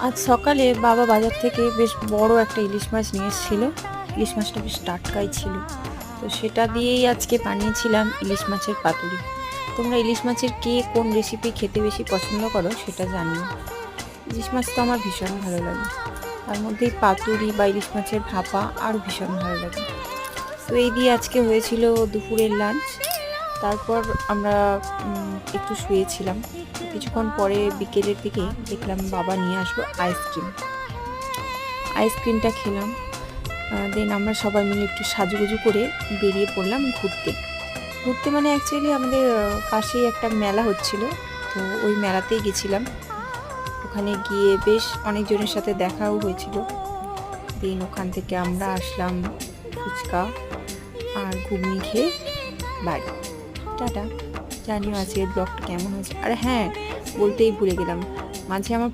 আজ সকালে বাবা বাজার থেকে বেশ বড় একটা ইলিশ মাছ নিয়ে এসেছিল। ইলিশ মাছটা বেশ টাটকাই ছিল। তো সেটা দিয়েই আজকে বানিয়েছিলাম ইলিশ মাছের পাতুরি। তোমরা ইলিশ মাছের কে কোন রেসিপি খেতে বেশি পছন্দ করো সেটা জানিও। ইলিশ মাছ তো আমার ভীষণ ভালো লাগে। তার মধ্যে এই পাতুরি বা ইলিশ মাছের ভাপা আরও ভীষণ ভালো লাগে। তো এই দিয়ে আজকে হয়েছিল দুপুরের লাঞ্চ। তারপর আমরা একটু শুয়েছিলাম। কিছুক্ষণ পরে বিকেলের দিকে দেখলাম বাবা নিয়ে আসলো আইসক্রিমটা খেলাম। দেন আমরা সবাই মিলে একটু সাজুগুজু করে বেরিয়ে পড়লাম ঘুরতে। মানে অ্যাকচুয়ালি আমাদের পাশেই একটা মেলা হচ্ছিল, তো ওই মেলাতেই গেছিলাম। ওখানে গিয়ে বেশ অনেকজনের সাথে দেখাও হয়েছিল। দেন ওখান থেকে আমরা আসলাম ফুচকা আর ঘুগনি খেয়ে বাড়ি। টাটা। জানিও আজকের ব্লগটা কেমন হয়েছে। আর হ্যাঁ, বলতেই ভুলে গেলাম, মাঝে আমার